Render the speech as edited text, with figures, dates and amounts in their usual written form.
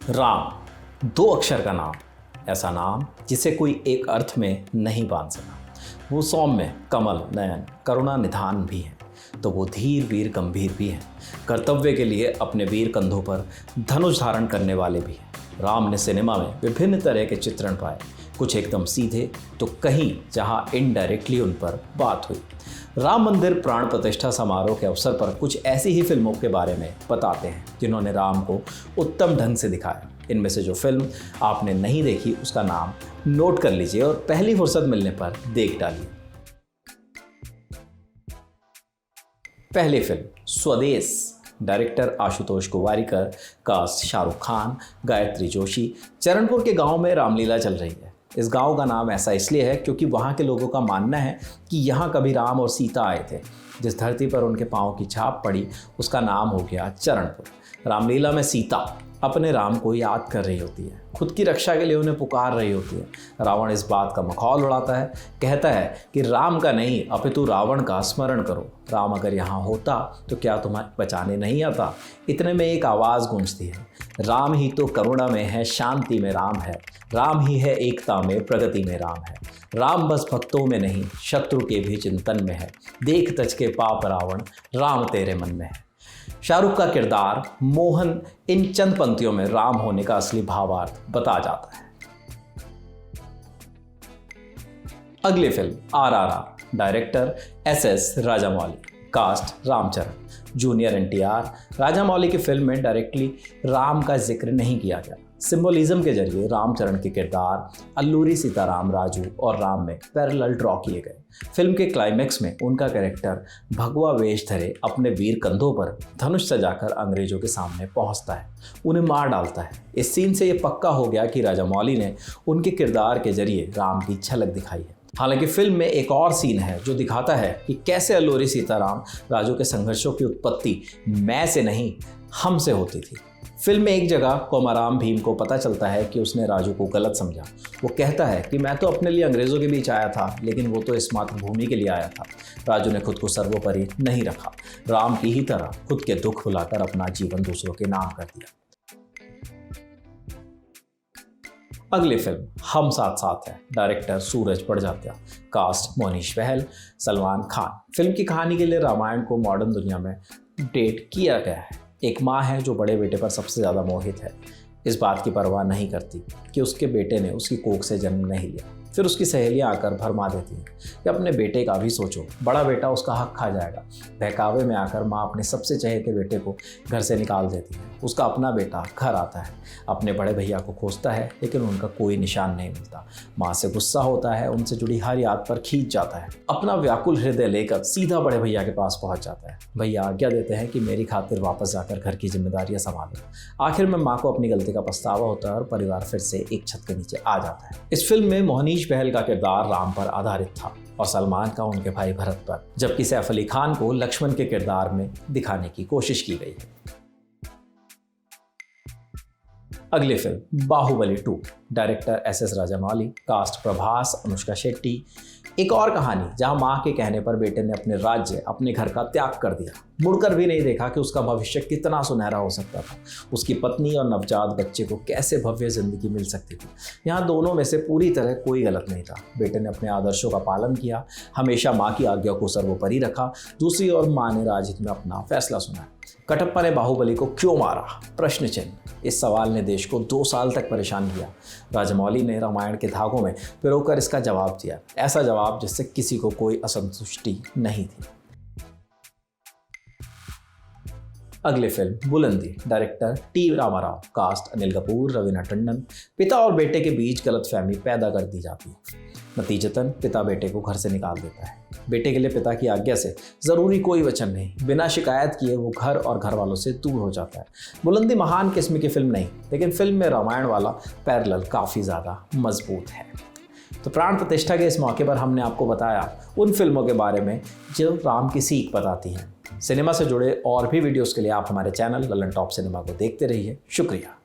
राम, दो अक्षर का नाम, ऐसा नाम जिसे कोई एक अर्थ में नहीं बांध सका। वो सौम्य, कमल नयन, करुणा निधान भी है, तो वो धीर वीर गंभीर भी है। कर्तव्य के लिए अपने वीर कंधों पर धनुष धारण करने वाले भी हैं। राम ने सिनेमा में विभिन्न तरह के चित्रण पाए, कुछ एकदम सीधे तो कहीं जहां इनडायरेक्टली उन पर बात हुई। राम मंदिर प्राण प्रतिष्ठा समारोह के अवसर पर कुछ ऐसी ही फिल्मों के बारे में बताते हैं जिन्होंने राम को उत्तम ढंग से दिखाया। इनमें से जो फिल्म आपने नहीं देखी उसका नाम नोट कर लीजिए और पहली फुर्सत मिलने पर देख डालिए। पहली फिल्म स्वदेश, डायरेक्टर आशुतोष गोवारिकर, कास्ट शाहरुख खान, गायत्री जोशी। चरणपुर के गांव में रामलीला चल रही है। इस गांव का नाम ऐसा इसलिए है क्योंकि वहां के लोगों का मानना है कि यहाँ कभी राम और सीता आए थे। जिस धरती पर उनके पाँव की छाप पड़ी उसका नाम हो गया चरणपुर। रामलीला में सीता अपने राम को याद कर रही होती है, खुद की रक्षा के लिए उन्हें पुकार रही होती है। रावण इस बात का मखौल उड़ाता है, कहता है कि राम का नहीं अपितु रावण का स्मरण करो। राम अगर यहाँ होता तो क्या तुम्हें बचाने नहीं आता। इतने में एक आवाज़ गूंजती है, राम ही तो करुणा में है, शांति में राम है। राम ही है एकता में, प्रगति में राम है। राम बस भक्तों में नहीं, शत्रु के भी चिंतन में है। देख तज के पाप रावण, राम तेरे मन में है। शाहरुख का किरदार मोहन इन चंद पंक्तियों में राम होने का असली भावार्थ बता जाता है। अगली film RRR, director SS Rajamouli, cast Ram Charan, junior NTR। Rajamouli की फिल्म में डायरेक्टली राम का जिक्र नहीं किया गया। सिंबोलिज्म के जरिए रामचरण के किरदार अल्लूरी सीताराम राजू और राम में पैरेलल ड्रॉ किए गए। फिल्म के क्लाइमैक्स में उनका कैरेक्टर भगवा वेश धरे अपने वीर कंधों पर धनुष सजाकर अंग्रेजों के सामने पहुंचता है, उन्हें मार डालता है। इस सीन से ये पक्का हो गया कि राजामौली ने उनके किरदार के जरिए राम की झलक दिखाई है। हालांकि फिल्म में एक और सीन है जो दिखाता है कि कैसे अल्लूरी सीताराम राजू के संघर्षों की उत्पत्ति मैं से नहीं हम से होती थी। फिल्म में एक जगह कोमाराम भीम को पता चलता है कि उसने राजू को गलत समझा। वो कहता है कि मैं तो अपने लिए अंग्रेज़ों के बीच आया था, लेकिन वो तो इस मातृभूमि के लिए आया था। राजू ने खुद को सर्वोपरि नहीं रखा, राम की ही तरह खुद के दुख भुलाकर अपना जीवन दूसरों के नाम कर दिया। अगली फिल्म हम साथ साथ है, डायरेक्टर सूरज बड़जात्या, कास्ट मोनीश बहल, सलमान खान। फिल्म की कहानी के लिए रामायण को मॉडर्न दुनिया में डेट किया गया है। एक माँ है जो बड़े बेटे पर सबसे ज़्यादा मोहित है, इस बात की परवाह नहीं करती कि उसके बेटे ने उसकी कोख से जन्म नहीं लिया। फिर उसकी सहेलियां आकर भरमा देती हैं कि अपने बेटे का भी सोचो, बड़ा बेटा उसका हक खा जाएगा। बहकावे में आकर माँ अपने सबसे चहेते बेटे को घर से निकाल देती है। उसका अपना बेटा घर आता है, अपने बड़े भैया को खोजता है, लेकिन उनका कोई निशान नहीं मिलता। माँ से गुस्सा होता है, उनसे जुड़ी हर याद पर खींच जाता है। अपना व्याकुल हृदय लेकर सीधा बड़े भैया के पास पहुँच जाता है। भैया आज्ञा देते हैं कि मेरी खातिर वापस जाकर घर की जिम्मेदारियाँ संभालो। आखिर में माँ को अपनी गलती का पछतावा होता है और परिवार फिर से एक छत के नीचे आ जाता है। इस फिल्म में मोहनीश बहल का किरदार राम पर आधारित था और सलमान का उनके भाई भरत पर, जबकि सैफ अली खान को लक्ष्मण के किरदार में दिखाने की कोशिश की गई है। अगली film Baahubali 2, director SS Rajamouli, cast Prabhas, Anushka Shetty. एक और कहानी जहां मां के कहने पर बेटे ने अपने राज्य, अपने घर का त्याग कर दिया, मुड़कर भी नहीं देखा कि उसका भविष्य कितना सुनहरा हो सकता था। उसकी पत्नी और नवजात बच्चे को कैसे भव्य जिंदगी मिल सकती थी। यहाँ दोनों में से पूरी तरह कोई गलत नहीं था। बेटे ने अपने आदर्शों का पालन किया, हमेशा माँ की आज्ञा को सर्वोपरि रखा। दूसरी ओर माँ ने राजहित में अपना फैसला सुना। कटप्पा ने बाहुबली को क्यों मारा? प्रश्न चिन्ह। इस सवाल ने देश को 2 साल तक परेशान किया। राजामौली ने रामायण के धागों में पिरोकर इसका जवाब दिया, ऐसा जवाब जिससे किसी को कोई असंतुष्टि नहीं थी। अगली film Bulandi, director T Rama Rao, cast Anil Kapoor, Raveena Tandon. पिता और बेटे के बीच गलतफहमी पैदा कर दी जाती है। नतीजतन पिता बेटे को घर से निकाल देता है। बेटे के लिए पिता की आज्ञा से जरूरी कोई वचन नहीं, बिना शिकायत किए वो घर और घर वालों से दूर हो जाता है। बुलंदी महान किस्म की फिल्म नहीं, लेकिन फिल्म में रामायण वाला पैरेलल काफ़ी ज़्यादा मजबूत है। तो प्राण प्रतिष्ठा के इस मौके पर हमने आपको बताया उन फिल्मों के बारे में जो राम की सीख बताती हैं। सिनेमा से जुड़े और भी वीडियोस के लिए आप हमारे चैनल ललन टॉप सिनेमा को देखते रहिए। शुक्रिया।